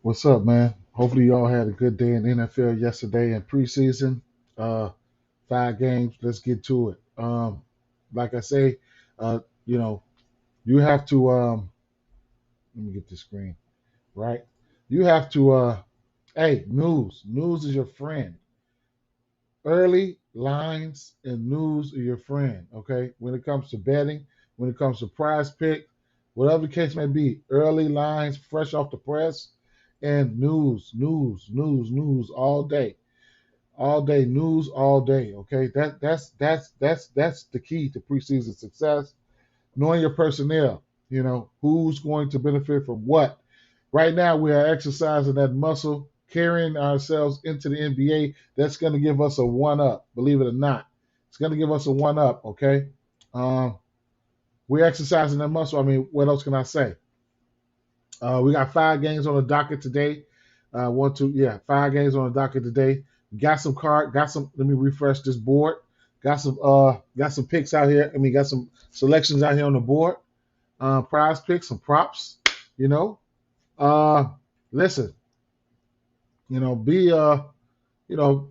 What's up, man? Hopefully, you all had a good day in the NFL yesterday in preseason. Uh, 5 games. Let's get to it. Like I say, uh, you know, you have to. Let me get the screen right. You have to. Hey, news is your friend. Early lines and news are your friend. Okay, when it comes to betting, when it comes to prize pick, whatever the case may be, early lines, fresh off the press, and news all day, news all day. Okay, that's the key to preseason success. Knowing your personnel, who's going to benefit from what. Right now, we are exercising that muscle, carrying ourselves into the NBA. That's going to give us a one up, believe it or not. It's going to give us a one up. Okay, um, we're exercising that muscle. I mean, what else can I say? We got 5 games on the docket today. One, two, yeah, 5 games on the docket today. Got some. Let me refresh this board. Got some picks out here. I mean, got some selections out here on the board. Prize picks, some props. You know, uh, listen. Be you know,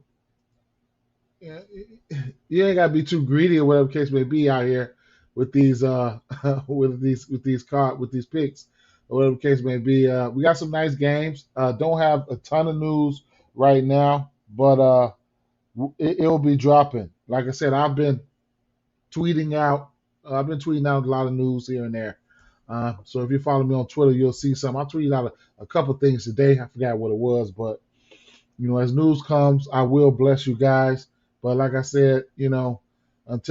you ain't gotta be too greedy or whatever the case may be out here with these with these picks or whatever the case may be. We got some nice games. Don't have a ton of news right now, but it'll be dropping. Like I said, tweeting out. I've been tweeting out a lot of news here and there. So if you follow me on Twitter, you'll see some. I tweeted out a couple things today. I forgot what it was, but as news comes, I will bless you guys. But like I said, until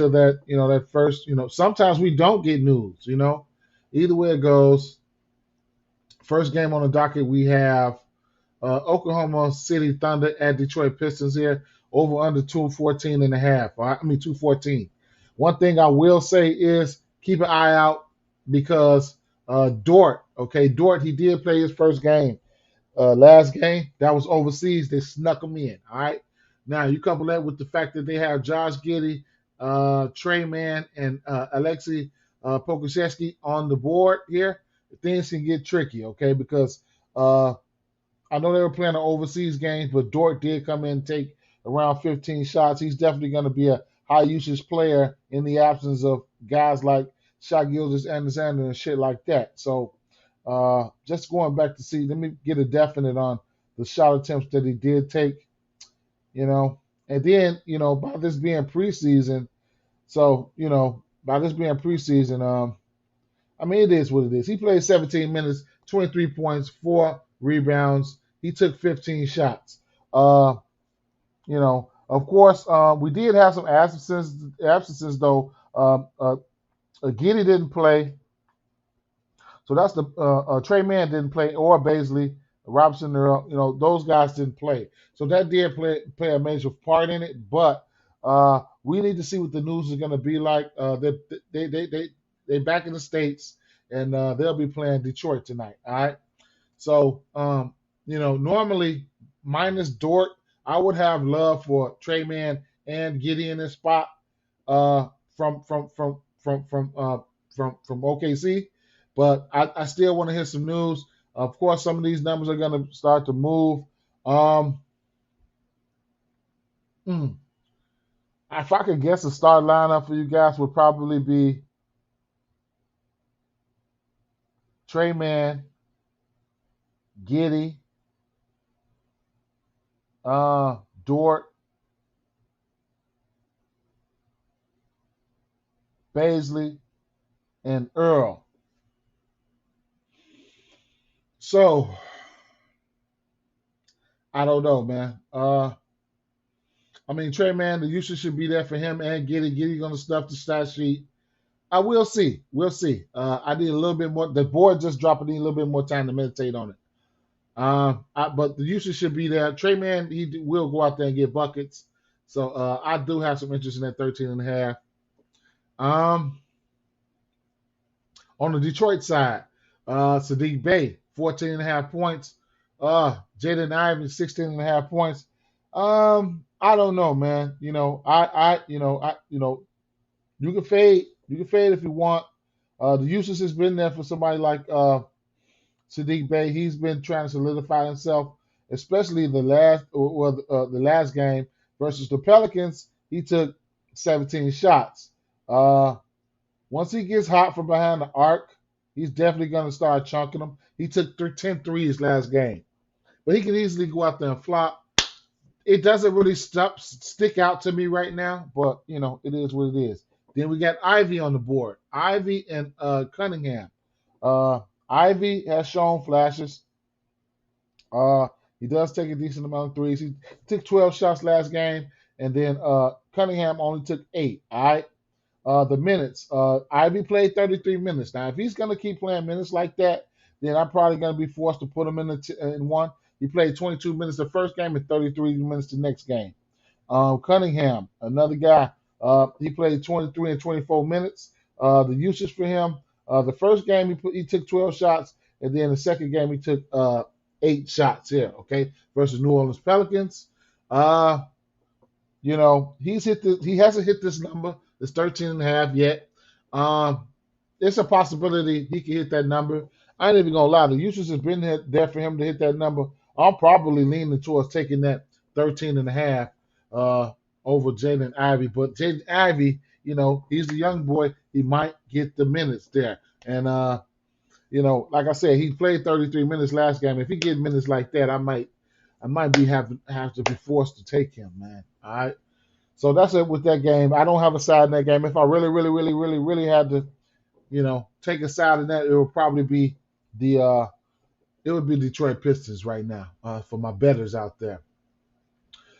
that, that first, sometimes we don't get news. Either way it goes. First game on the docket, we have Oklahoma City Thunder at Detroit Pistons here, over under 214 and a half. I mean 214. One thing I will say is keep an eye out because Dort, he did play his first game. Last game, that was overseas. They snuck him in. All right. Now you couple that with the fact that they have Josh Giddey, Trey Mann, and Alexei Pokusevsky on the board here. Things can get tricky, okay? Because I know they were playing an overseas game, but Dort did come in and take around 15 shots. He's definitely going to be a high usage player in the absence of guys like Shai Gilgeous-Alexander and shit like that. So just going back to see, let me get a definite on the shot attempts that he did take, and then by this being preseason, by this being preseason, I mean it is what it is. He played 17 minutes, 23 points, 4 rebounds. He took 15 shots. Uh, of course, we did have some absences though. Giddy didn't play. So that's the Trey Mann didn't play, or Baisley, Robinson, those guys didn't play. So that did play a major part in it. But we need to see what the news is going to be like. They back in the states, and they'll be playing Detroit tonight. All right. So normally minus Dort, I would have love for Trey Mann and Giddy in this spot uh, from from from from OKC. But I still want to hear some news. Of course, some of these numbers are going to start to move. Um, hmm, if I could guess a start lineup for you guys would probably be Trey Mann, Giddy, Dort, Baisley, and Earl. So I don't know, man. I mean, Trey Mann, the usage should be there for him and Giddy. Giddy going to stuff the stat sheet. I will see. We'll see. I need a little bit more. The board just dropped. I need a little bit more time to meditate on it. But the usage should be there. Trey Mann, will go out there and get buckets. So I do have some interest in that 13 and a half. On the Detroit side, Sadiq Bey, 14 and a half points. Jaden Ivey, 16 and a half points. I don't know, man. You can fade. You can fade if you want. The usage has been there for somebody like Sadiq Bey, he's been trying to solidify himself, especially the last game versus the Pelicans. He took 17 shots. Uh, Once he gets hot from behind the arc, he's definitely going to start chunking them. He took 10 threes last game, but he can easily go out there and flop. It doesn't really stick out to me right now, but it is what it is. Then we got Ivy on the board. Ivy and Cunningham. Uh, Ivy has shown flashes. Uh, he does take a decent amount of threes. He took 12 shots last game, and then Cunningham only took 8. All right. The minutes. Ivy played 33 minutes. Now, if he's going to keep playing minutes like that, then I'm probably going to be forced to put him in one. He played 22 minutes the first game and 33 minutes the next game. Cunningham, another guy, he played 23 and 24 minutes. The usage for him, the first game he took 12 shots, and then the second game he took 8 shots here, okay, versus New Orleans Pelicans. He hasn't hit this number. It's 13 and a half yet. It's a possibility he can hit that number. I ain't even gonna lie. The usage has been there for him to hit that number. I'm probably leaning towards taking that 13 and a half over Jaden Ivey. But Jaden Ivey, he's a young boy. He might get the minutes there. And like I said, he played 33 minutes last game. If he gets minutes like that, I might have to be forced to take him, man. All right. So that's it with that game. I don't have a side in that game. If I really, really, really, really, really had to, take a side in that, it would probably be Detroit Pistons right now for my bettors out there.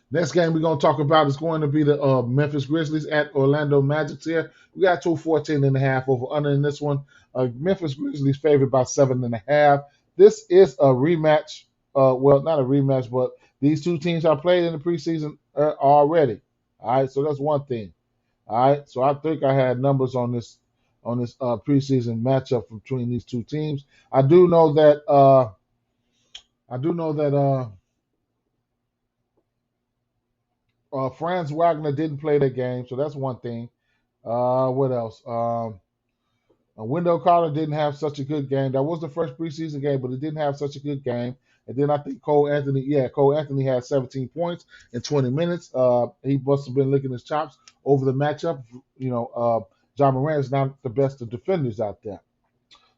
Next game we're going to talk about is going to be the Memphis Grizzlies at Orlando Magic here. We got 214 and a half over under in this one. Memphis Grizzlies favored by 7.5. This is a rematch. Well, not a rematch, but these two teams have played in the preseason already. All right, so that's one thing. All right, so I think I had numbers on this preseason matchup between these two teams. I do know that Franz Wagner didn't play that game, so that's one thing. What else? Wendell Carter didn't have such a good game. That was the first preseason game, but it didn't have such a good game. And then I think Cole Anthony had 17 points in 20 minutes. He must have been licking his chops over the matchup. John Moran is not the best of defenders out there.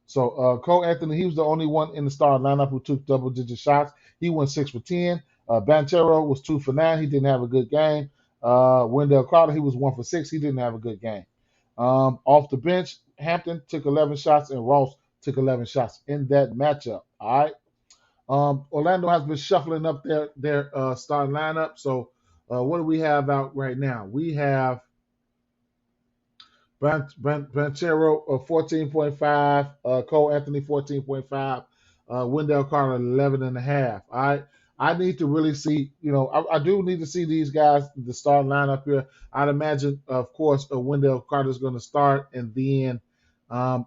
So Cole Anthony, he was the only one in the starting lineup who took double-digit shots. He went 6 for 10. Banchero was 2 for 9. He didn't have a good game. Wendell Carter, he was 1 for 6. He didn't have a good game. Off the bench, Hampton took 11 shots and Ross took 11 shots in that matchup. All right. Orlando has been shuffling up their starting lineup. So what do we have out right now? We have Banchero 14.5, Cole Anthony 14.5, Wendell Carter 11.5. All right. I need to really see, I do need to see these guys, the starting lineup here. I'd imagine, of course, Wendell Carter is going to start, and then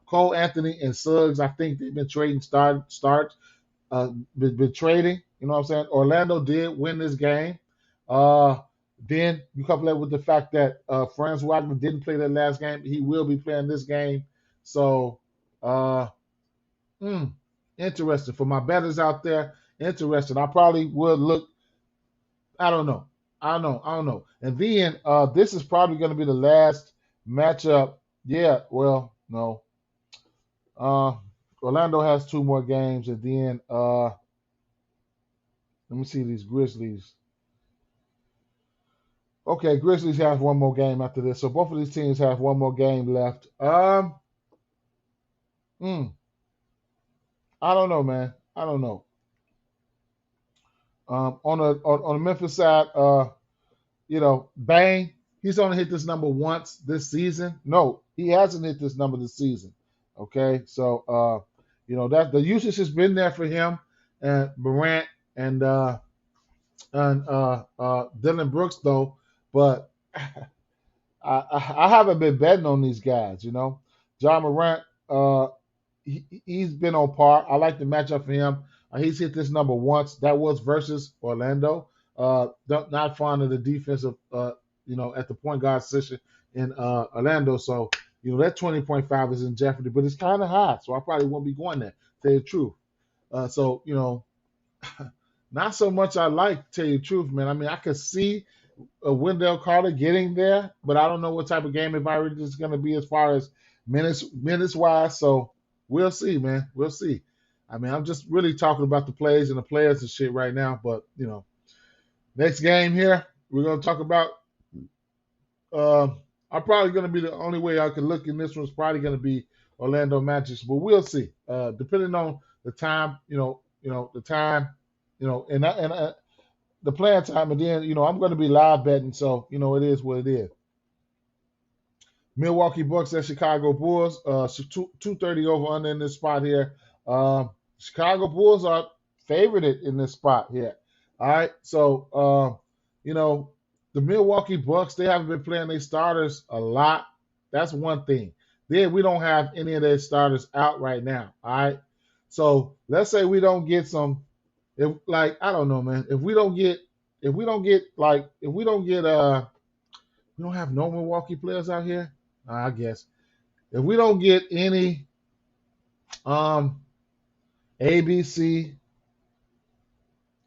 Cole Anthony and Suggs, I think they've been trading starts. Been trading, you know what I'm saying? Orlando did win this game. Then you couple that with the fact that Franz Wagner didn't play that last game. He will be playing this game. So, interesting. For my bettors out there, interesting. I probably would look, I don't know. And then this is probably going to be the last matchup. Yeah, well, no. Orlando has 2 more games, and then let me see these Grizzlies. Okay, Grizzlies have 1 more game after this, so both of these teams have 1 more game left. I don't know, man. I don't know. On the Memphis side, Bang, he's only hit this number once this season. No, he hasn't hit this number this season. Okay, so that the usage has been there for him and Morant and Dylan Brooks though, but I haven't been betting on these guys. John Morant, he's been on par. I like the matchup for him. He's hit this number once. That was versus Orlando. Not fond of the defensive, at the point guard position in Orlando. So that 20.5 is in jeopardy, but it's kind of high, so I probably won't be going there, to tell you the truth. So not so much I like, to tell you the truth, man. I mean, I could see a Wendell Carter getting there, but I don't know what type of game environment it's going to be as far as minutes wise. So we'll see, man. We'll see. I mean, I'm just really talking about the plays and the players and shit right now. But next game here, we're going to talk about. Uh, I'm probably going to be the only way I can look in this one's probably going to be Orlando Magic, but we'll see. Depending on the time, the time, and the playing time, and then I'm going to be live betting, so it is what it is. Milwaukee Bucks at Chicago Bulls. 230 over under in this spot here. Chicago Bulls are favored in this spot here. All right, so the Milwaukee Bucks, they haven't been playing their starters a lot. That's one thing. Then we don't have any of their starters out right now. All right, so let's say we don't get some. If I don't know, man. If we don't get we don't have no Milwaukee players out here. I guess if we don't get any ABC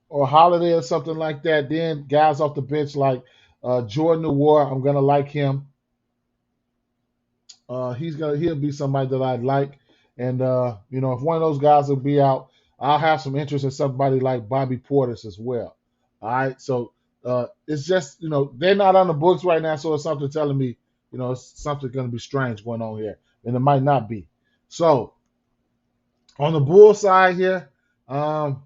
or Holiday or something like that, then guys off the bench like Jordan Noir, I'm gonna like him. He'll be somebody that I'd like, and if one of those guys will be out, I'll have some interest in somebody like Bobby Portis as well. All right, so it's just they're not on the books right now, so it's something telling me it's something going to be strange going on here, and it might not be. So on the Bull side here, Zach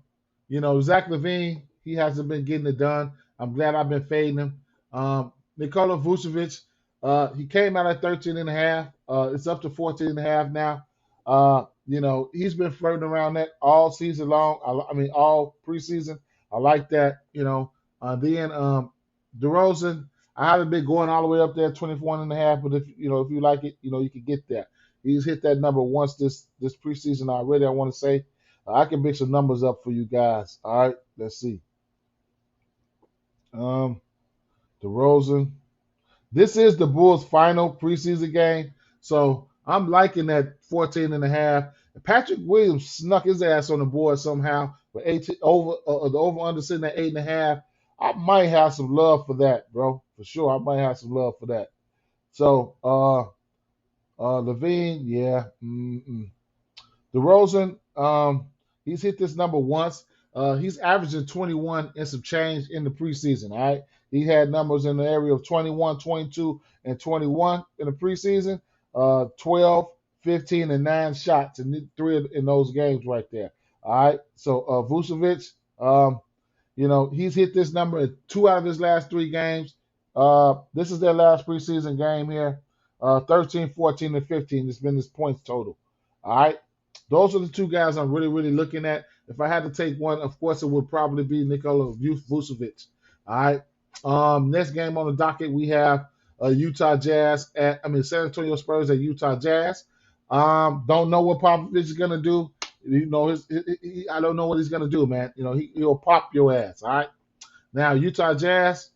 LaVine, he hasn't been getting it done. I'm glad I've been fading him. Nikola Vucevic, he came out at 13.5. It's up to 14.5 now. He's been flirting around that all season long. I mean, all preseason. I like that. Then DeRozan, I haven't been going all the way up there, 24.5. But if you like it, you can get there. He's hit that number once this preseason already. I want to say I can pick some numbers up for you guys. All right, let's see. DeRozan. This is the Bulls' final preseason game, so I'm liking that 14.5. Patrick Williams snuck his ass on the board somehow with 18 over the over under sitting at 8.5. I might have some love for that, bro. For sure, I might have some love for that. So, Levine, yeah. DeRozan, he's hit this number once. He's averaging 21 and some change in the preseason, all right? He had numbers in the area of 21, 22, and 21 in the preseason. 12, 15, and 9 shots in 3 in those games right there. All right. So Vucevic, he's hit this number in 2 out of his last 3 games. This is their last preseason game here. 13, 14, and 15. It's been his points total. All right. Those are the 2 guys I'm really, really looking at. If I had to take one, of course, it would probably be Nikola Vucevic. All right. Next game on the docket, we have San Antonio Spurs at Utah Jazz. Don't know what Popovich is gonna do. I don't know what he's gonna do, man. He'll pop your ass. All right. Now Utah Jazz.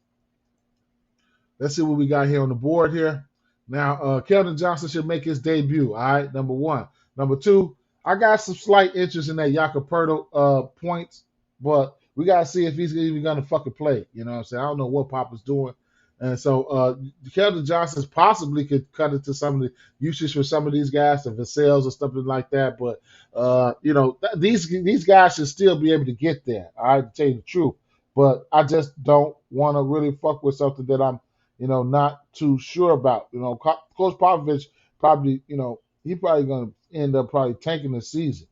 Let's see what we got here on the board here. Now Keldon Johnson should make his debut. All right. Number 1. Number 2. I got some slight interest in that Jakob Poeltl points, but we gotta see if he's even gonna fucking play. You know what I'm saying? I don't know what Pop is doing. And so Keldon Johnson possibly could cut into some of the usage for some of these guys, the Vassell's or something like that. But these guys should still be able to get there. All right, to tell you the truth. But I just don't want to really fuck with something that I'm, not too sure about. Coach Popovich probably, he probably gonna end up probably tanking the season.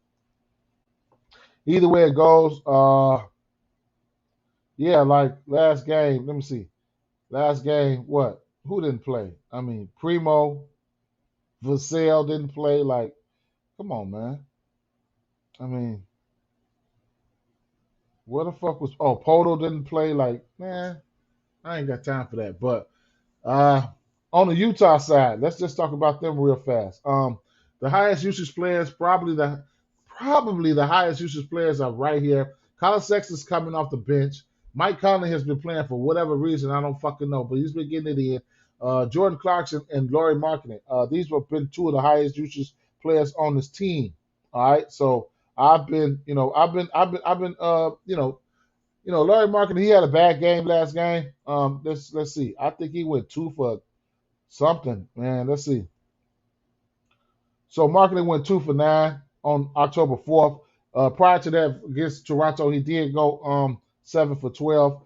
Either way it goes, like last game. Let me see. Last game, what? Who didn't play? I mean, Primo, Vassell didn't play. Like, come on, man. I mean, where the fuck was? Oh, Poto didn't play. Like, man, I ain't got time for that. But on the Utah side, let's just talk about them real fast. The highest usage players, probably the highest usage players are right here. Colin Sexton's coming off the bench. Mike Conley has been playing for whatever reason. I don't fucking know, but he's been getting it in. Jordan Clarkson and Lauri Markkanen. These have been 2 of the highest usage players on this team. All right, so Larry Markin, he had a bad game last game. Let's see. I think he went 2 for something, man. Let's see. So Marketing went 2 for 9 on October 4th. Prior to that, against Toronto, he did go 7 for 12.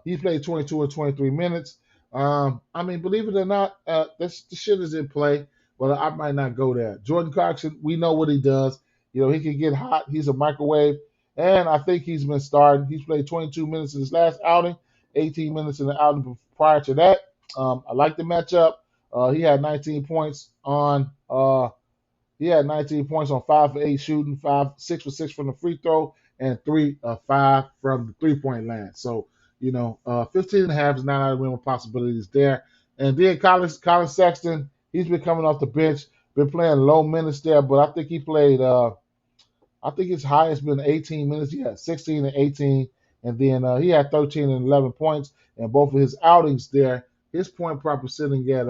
He played 22 and 23 minutes. I mean, believe it or not, this shit is in play, but I might not go there. Jordan Clarkson, we know what he does. He can get hot. He's a microwave, and I think he's been starting. He's played 22 minutes in his last outing, 18 minutes in the outing prior to that. I like the matchup. He had 19 points on. He had 19 points on 5 for 8 shooting, 6 for 6 from the free throw, and 3 of 5 from the 3-point line. So, 15 and a half is not out of the realm of possibilities there. And then Colin Sexton, he's been coming off the bench, been playing low minutes there, but I think he played, I think his highest been 18 minutes. He had 16 and 18, and then he had 13 and 11 points. And both of his outings there, his point prop is sitting at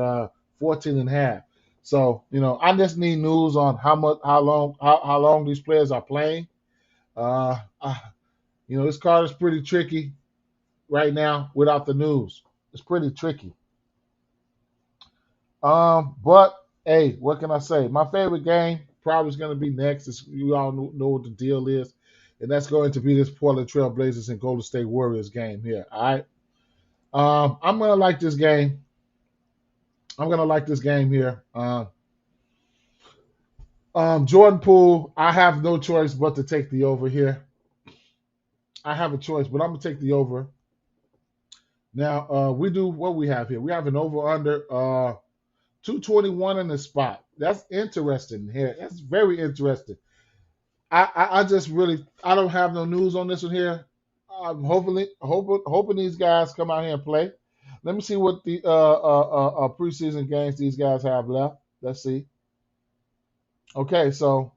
14 and a half. So, I just need news on how long these players are playing. This card is pretty tricky right now without the news. It's pretty tricky. But hey, what can I say? My favorite game probably is going to be next. You all know what the deal is, and that's going to be this Portland Trail Blazers and Golden State Warriors game here. All right. I'm going to like this game. I'm going to like this game here. Jordan Poole, I have no choice but to take the over here. I have a choice, but I'm going to take the over. Now, we do what we have here. We have an over-under 221 in the spot. That's interesting here. That's very interesting. I just really, I don't have no news on this one here. I'm hoping these guys come out here and play. Let me see what the preseason games these guys have left. Let's see. Okay, so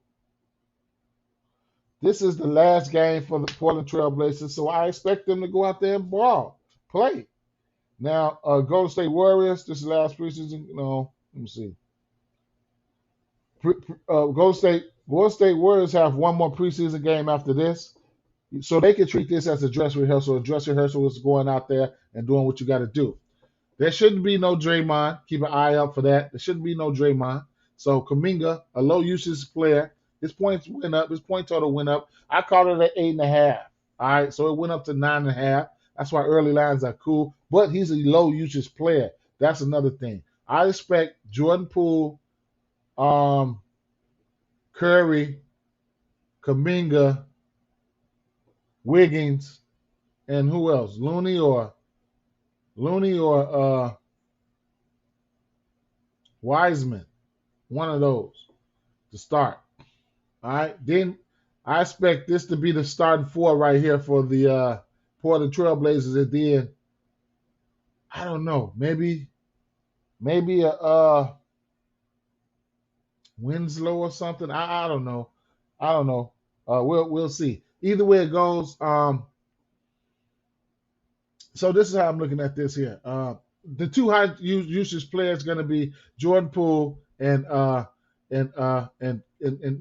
this is the last game for the Portland Trail Blazers, so I expect them to go out there and play. Now, Golden State Warriors, this is last preseason. No, let me see. Golden State Warriors have one more preseason game after this, so they can treat this as a dress rehearsal. A dress rehearsal is going out there and doing what you got to do. There shouldn't be no Draymond. Keep an eye out for that. There shouldn't be no Draymond. So Kuminga, a low usage player, his points went up. His point total went up. I called it at 8.5. All right, so it went up to 9.5. That's why early lines are cool. But he's a low usage player. That's another thing. I expect Jordan Poole, Curry, Kuminga, Wiggins, and who else? Looney or Wiseman. One of those to start. All right. Then I expect this to be the starting 4 right here for the Portland Trailblazers. And then I don't know, maybe a Winslow or something. I don't know. We'll see. Either way it goes. So this is how I'm looking at this here. The two high usage players going to be Jordan Poole and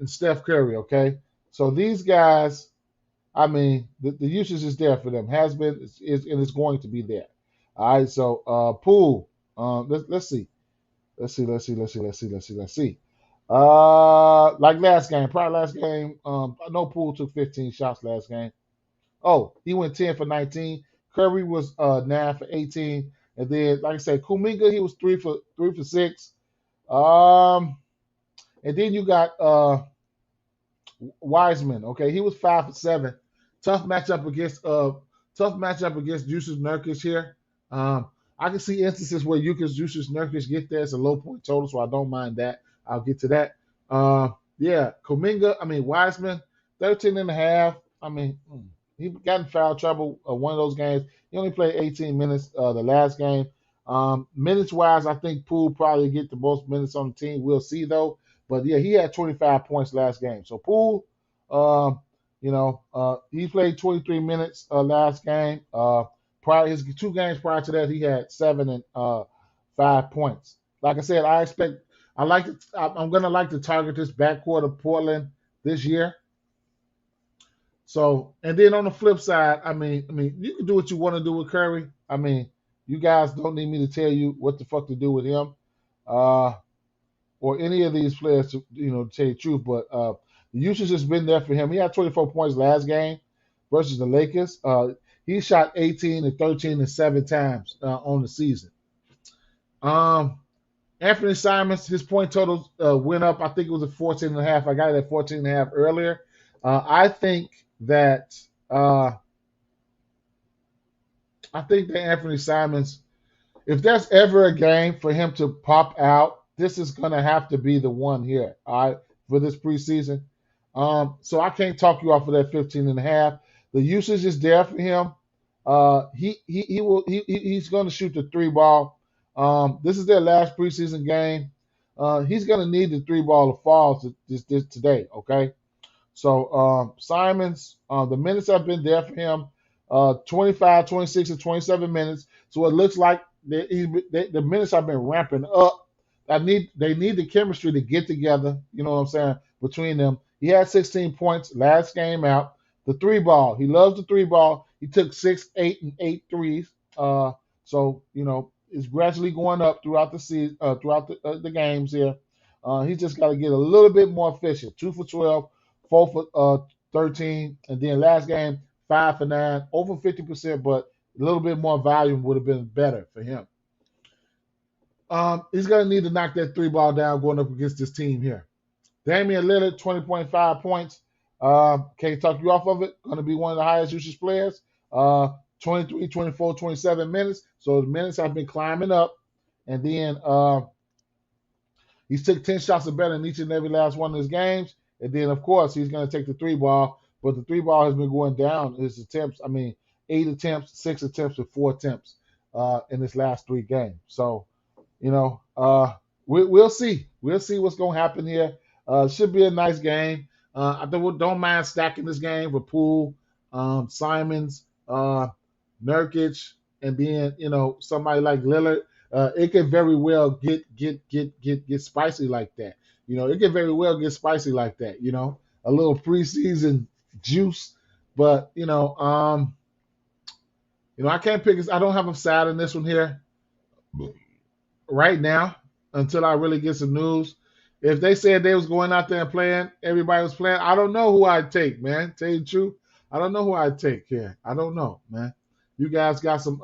Steph Curry. Okay, so these guys, I mean, the usage is there for them. Has been is and is going to be there. All right, so Poole. Let's see. Like last game, probably last game. I know Poole took 15 shots last game. Oh, he went 10 for 19. Curry was 9 for 18. And then, like I said, Kuminga, he was 3 for 6. And then you got Wiseman. Okay, he was 5 for 7. Tough matchup against Jusuf Nurkic here. I can see instances where Jusuf Nurkic get there. It's a low point total, so I don't mind that. I'll get to that. Wiseman, 13 and a half. He got in foul trouble one of those games. He only played 18 minutes the last game. Minutes-wise, I think Poole probably get the most minutes on the team. We'll see, though. But, yeah, he had 25 points last game. So, Poole, he played 23 minutes last game. His 2 games prior to that, he had 7 and 5 points. Like I said, I'm going to like to target this backcourt of Portland this year. So, and then on the flip side, I mean, you can do what you want to do with Curry. I mean, you guys don't need me to tell you what the fuck to do with him, uh, or any of these players to tell you the truth. But the usage has been there for him. He had 24 points last game versus the Lakers. He shot 18 and 13 and 7 times on the season. Um, Anthony Simons, his point total went up. I think it was at 14 and a half. I got it at 14 and a half earlier. I think that Anthony Simons, if there's ever a game for him to pop out, this is going to have to be the one here, all right, for this preseason. So I can't talk you off of that 15 and a half. The usage is there for him. He's going to shoot the three ball. This is their last preseason game. He's going to need the three ball to fall today, okay? So Simons, the minutes have been there for him, 25, 26, and 27 minutes. So it looks like the minutes have been ramping up. They need the chemistry to get together, you know what I'm saying, between them. He had 16 points last game out. The three ball, he loves the three ball. He took 6, 8, and 8 threes. So, it's gradually going up throughout the season, throughout the games here. He's just got to get a little bit more efficient. 2 for 12, 4 for 13, and then last game 5 for 9, over 50%, but a little bit more volume would have been better for him. He's going to need to knock that three ball down going up against this team here. Damian Lillard, 20.5 points. Can't talk you off of it. Going to be one of the highest usage players. 23, 24, 27 minutes. So the minutes have been climbing up. And then he's took 10 shots or better in each and every last one of his games. And then, of course, he's going to take the three ball. But the three ball has been going down. His attempts, 8 attempts, 6 attempts, and 4 attempts in his last 3 games. So, we'll see. We'll see what's going to happen here. Should be a nice game. I don't mind stacking this game with Poole, Simons, Nurkic, and then somebody like Lillard. It could very well get spicy like that. It could very well get spicy like that. A little preseason juice, but I can't pick. I don't have a side in this one here right now until I really get some news. If they said they was going out there and playing, everybody was playing, I don't know who I'd take, man. Tell you the truth, I don't know who I'd take here. I don't know, man. You guys got some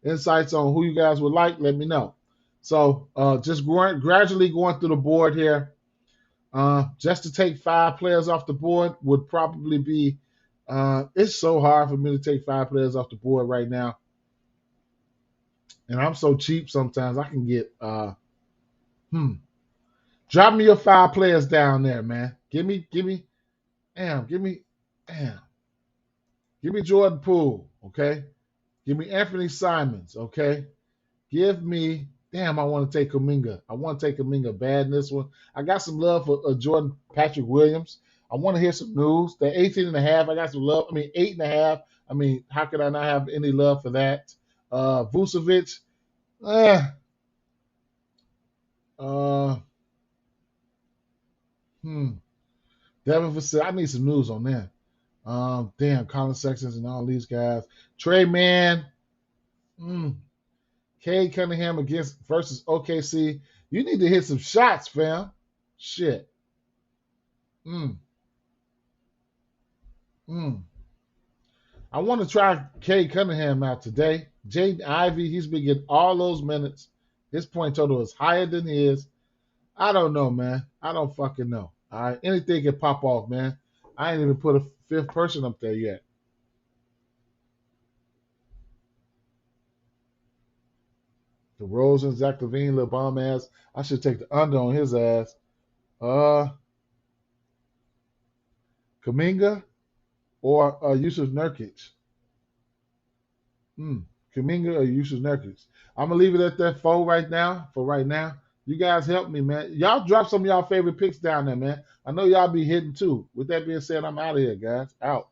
insights on who you guys would like, let me know. So just gradually going through the board here. Just to take 5 players off the board would probably be it's so hard for me to take 5 players off the board right now. And I'm so cheap sometimes I can get drop me your 5 players down there, man. Give me Jordan Poole, okay? Give me Anthony Simons, okay? Give me, I want to take Kuminga. I want to take Kuminga bad in this one. I got some love for Jordan Patrick Williams. I want to hear some news. The 18 and a half, I got some love. 8 and a half. How could I not have any love for that? Vucevic, Devin Vassell, I need some news on that. Colin Sexton and all these guys. Trey Mann, Cade Cunningham versus OKC. You need to hit some shots, fam. Shit. I want to try Cade Cunningham out today. Jaden Ivey, he's been getting all those minutes. His point total is higher than his. I don't know, man. I don't fucking know. All right, anything can pop off, man. I ain't even put a 5th person up there yet. DeRozan, Zach LaVine, little bomb ass. I should take the under on his ass. Kuminga or Yusuf Nurkic. Kuminga or Yusuf Nurkic. I'm gonna leave it at that for right now. You guys help me, man. Y'all drop some of y'all favorite picks down there, man. I know y'all be hitting too. With that being said, I'm out of here, guys. Out.